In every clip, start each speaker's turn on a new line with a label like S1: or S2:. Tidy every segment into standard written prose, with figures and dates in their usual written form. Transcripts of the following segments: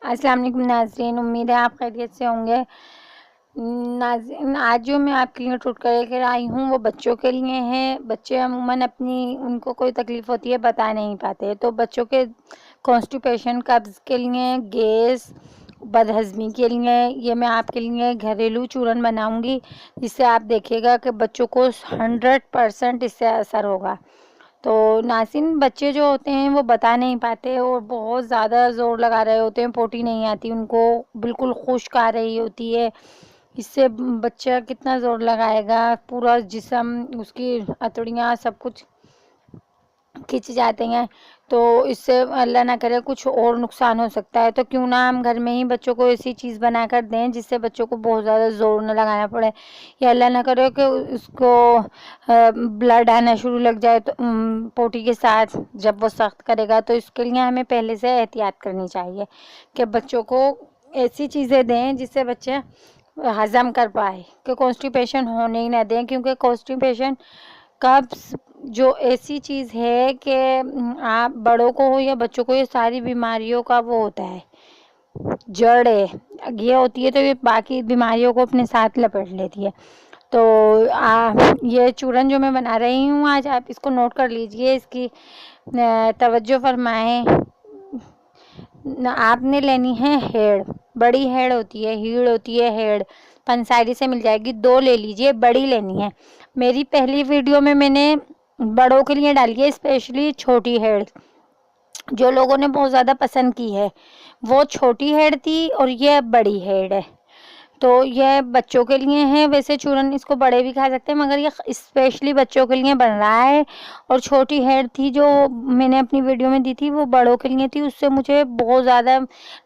S1: السلام علیکم ناظرین، امید ہے آپ خیریت سے ہوں گے۔ ناظرین، آج جو میں آپ کے لیے ٹوٹکا لے کر آئی ہوں وہ بچوں کے لیے ہے۔ بچے عموماً ان کو کوئی تکلیف ہوتی ہے بتا نہیں پاتے، تو بچوں کے کانسٹیپیشن، قبض کے لیے، گیس، بدہضمی کے لیے یہ میں آپ کے لیے گھریلو چورن بناؤں گی، جس سے آپ دیکھیے گا کہ بچوں کو 100% اس سے اثر ہوگا۔ تو ناظرین، بچے جو ہوتے ہیں وہ بتا نہیں پاتے اور بہت زیادہ زور لگا رہے ہوتے ہیں، پوٹی نہیں آتی ان کو، بالکل خشک آ رہی ہوتی ہے۔ اس سے بچہ کتنا زور لگائے گا، پورا جسم، اس کی اتڑیاں سب کچھ کھنچ جاتے ہیں، تو اس سے اللہ نہ کرے کچھ اور نقصان ہو سکتا ہے۔ تو کیوں نہ ہم گھر میں ہی بچوں کو ایسی چیز بنا کر دیں جس سے بچوں کو بہت زیادہ زور نہ لگانا پڑے، یا اللہ نہ کرے کہ اس کو بلڈ آنا شروع لگ جائے تو پوٹی کے ساتھ جب وہ سخت کرے گا، تو اس کے لیے ہمیں پہلے سے احتیاط کرنی چاہیے کہ بچوں کو ایسی چیزیں دیں جس سے بچے ہضم کر پائے، کہ کانسٹیپیشن ہونے ہی نہ دیں، کیونکہ کانسٹیپیشن قبض جو ایسی چیز ہے کہ آپ بڑوں کو ہو یا بچوں کو، یہ ساری بیماریوں کا وہ ہوتا ہے، جڑ ہے یہ ہوتی ہے، تو یہ باقی بیماریوں کو اپنے ساتھ لپیٹ لیتی ہے۔ تو یہ چورن جو میں بنا رہی ہوں آج، آپ اس کو نوٹ کر لیجئے، اس کی توجہ فرمائیں۔ آپ نے لینی ہے ہیڑ، بڑی ہیڑ ہوتی ہے، ہیڑ ہوتی ہے، ہیڑ پنساری سے مل جائے گی، 2 لے لیجئے، بڑی لینی ہے۔ میری پہلی ویڈیو میں نے بڑوں کے لیے ڈالی ہے اسپیشلی چھوٹی ہیڑ، جو لوگوں نے بہت زیادہ پسند کی ہے وہ چھوٹی ہیڑ تھی اور یہ بڑی ہیڑ ہے۔ تو یہ بچوں کے لیے ہے، ویسے چورن اس کو بڑے بھی کھا سکتے ہیں، مگر یہ اسپیشلی بچوں کے لیے بن رہا ہے۔ اور چھوٹی ہیڑ تھی جو میں نے اپنی ویڈیو میں دی تھی وہ بڑوں کے لیے تھی، اس سے مجھے بہت زیادہ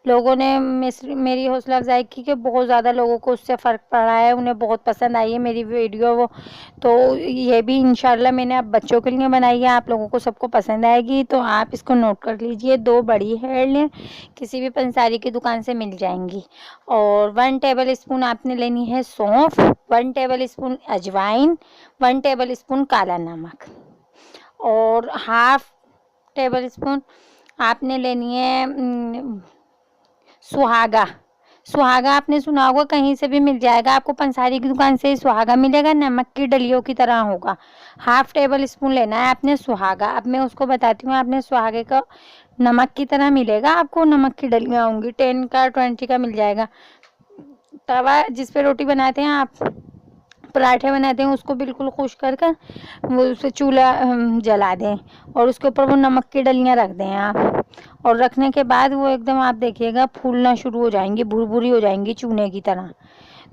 S1: لوگوں نے میری حوصلہ افزائی کی کہ بہت زیادہ لوگوں کو اس سے فرق پڑا ہے، انہیں بہت پسند آئی ہے میری ویڈیو۔ تو یہ بھی انشاءاللہ میں نے اب بچوں کے لیے بنائی ہے، آپ لوگوں کو سب کو پسند آئے گی، تو آپ اس کو نوٹ کر لیجئے۔ 2 بڑی ہیڑ لیں، کسی بھی پنساری کی دکان سے مل جائیں گی، اور 1 ٹیبل اسپون آپ نے لینی ہے سونف، 1 ٹیبل اسپون اجوائن، 1 ٹیبل اسپون کالا نمک، اور 1/2 ٹیبل اسپون آپ نے لینی ہے سہاگا۔ سہاگا آپ نے سنا ہوگا، کہیں سے بھی مل جائے گا آپ کو، پنساری کی دکان سے سہاگا ملے گا، نمک کی ڈلیوں کی طرح ہوگا۔ 1/2 ٹیبل اسپون لینا ہے آپ نے سہاگا۔ اب میں اس کو بتاتی ہوں، آپ نے سہاگے کا نمک کی طرح ملے گا آپ کو، نمک کی ڈلیاں ہوں گی، 10 کا 20 کا مل جائے گا۔ توا جس پہ روٹی بناتے ہیں آپ، پراٹھے بناتے ہیں، اس کو بالکل خشک کر وہ اسے چولہا جلا دیں اور اس کے اوپر وہ نمک کی ڈلیاں رکھ دیں آپ، اور رکھنے کے بعد وہ ایک دم آپ دیکھیے گا پھولنا شروع ہو جائیں گی، بھری ہو جائیں گی چونے کی طرح،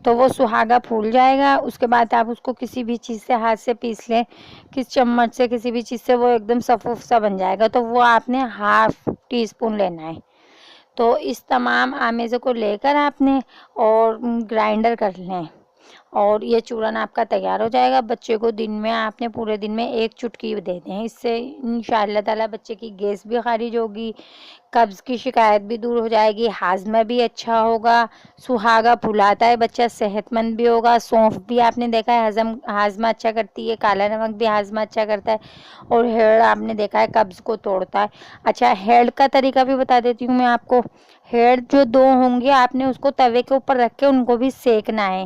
S1: تو وہ سہاگا پھول جائے گا۔ اس کے بعد آپ اس کو کسی بھی چیز سے ہاتھ سے پیس لیں، کس چمچ سے، کسی بھی چیز سے، وہ ایک دم صفوف سا بن جائے گا، تو وہ آپ نے 1/2 ٹی اسپون لینا ہے۔ تو اس تمام آمیزوں کو لے کر آپ نے اور گرائنڈر کر لیں، اور یہ چورن آپ کا تیار ہو جائے گا۔ بچے کو دن میں آپ نے پورے دن میں 1 چٹکی دے دیں، اس سے انشاءاللہ تعالی بچے کی گیس بھی خارج ہوگی، قبض کی شکایت بھی دور ہو جائے گی، ہاضمہ بھی اچھا ہوگا۔ سہاگا پھلاتا ہے، بچہ صحت مند بھی ہوگا، سونف بھی آپ نے دیکھا ہے ہاضمہ اچھا کرتی ہے، کالا نمک بھی ہاضمہ اچھا کرتا ہے، اور ہیڑ آپ نے دیکھا ہے قبض کو توڑتا ہے۔ اچھا، ہیڑ کا طریقہ بھی بتا دیتی ہوں میں آپ کو۔ ہیڑ جو 2 ہوں گے آپ نے اس کو توے کے اوپر رکھ کے ان کو بھی سیکنا ہے۔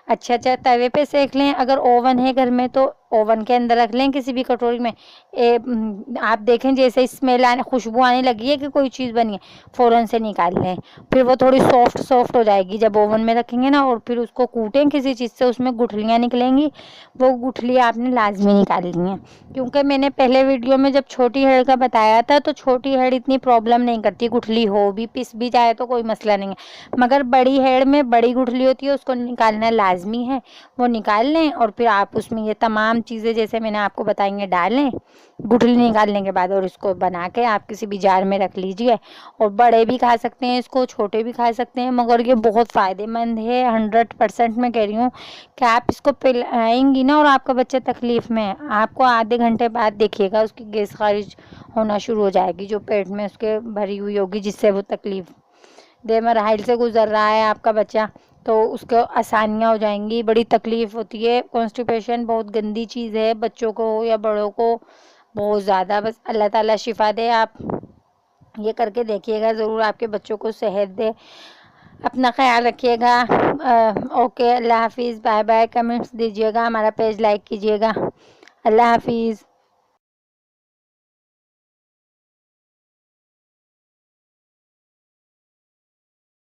S1: اچھا توے پہ سیک لیں، اگر اوون ہے گھر میں تو اوون کے اندر رکھ لیں کسی بھی کٹوری میں۔ آپ دیکھیں جیسے اسمیل خوشبو آنے لگی ہے کہ کوئی چیز بنی ہے، فوراً سے نکال لیں، پھر وہ تھوڑی سافٹ ہو جائے گی جب اوون میں رکھیں گے نا، اور پھر اس کو کوٹیں کسی چیز سے، اس میں گٹھلیاں نکلیں گی، وہ گٹھلیاں آپ نے لازمی نکالنی ہیں، کیونکہ میں نے پہلے ویڈیو میں جب چھوٹی ہیڑ کا بتایا تھا تو چھوٹی ہیڑ اتنی پرابلم نہیں کرتی، گٹھلی ہو بھی، پس بھی جائے تو کوئی مسئلہ نہیں ہے، مگر بڑی ہیڑ میں بڑی گٹھلی ہوتی ہے، اس کو نکالنا لازمی ہے، وہ نکال لیں، اور پھر آپ اس میں یہ تمام چیزیں جیسے میں نے آپ کو بتائی ہیں ڈالیں گٹھلی نکالنے کے بعد، اور اس کو بنا کے آپ کسی بھی جار میں رکھ لیجئے۔ اور بڑے بھی کھا سکتے ہیں اس کو، چھوٹے بھی کھا سکتے ہیں، مگر یہ بہت فائدے مند ہے، 100% میں کہہ رہی ہوں کہ آپ اس کو پلائیں گی نا اور آپ کا بچہ تکلیف میں ہے، آپ کو آدھے گھنٹے بعد دیکھیے گا اس کی گیس خارج ہونا شروع ہو جائے گی، جو پیٹ میں اس کے بھری ہوئی ہوگی، جس سے وہ تکلیف دہ مراحل سے گزر رہا ہے آپ کا بچہ، تو اس کو آسانیاں ہو جائیں گی۔ بڑی تکلیف ہوتی ہے، کانسٹیپیشن بہت گندی چیز ہے، بچوں کو ہو یا بڑوں کو، بہت زیادہ، بس اللہ تعالیٰ شفا دے۔ آپ یہ کر کے دیکھیے گا، ضرور آپ کے بچوں کو صحت دے. اپنا خیال رکھیے گا. اوکے، اللہ حافظ، بائے بائے. کمنٹس دیجیے گا، ہمارا پیج لائک کیجیے گا. اللہ حافظ.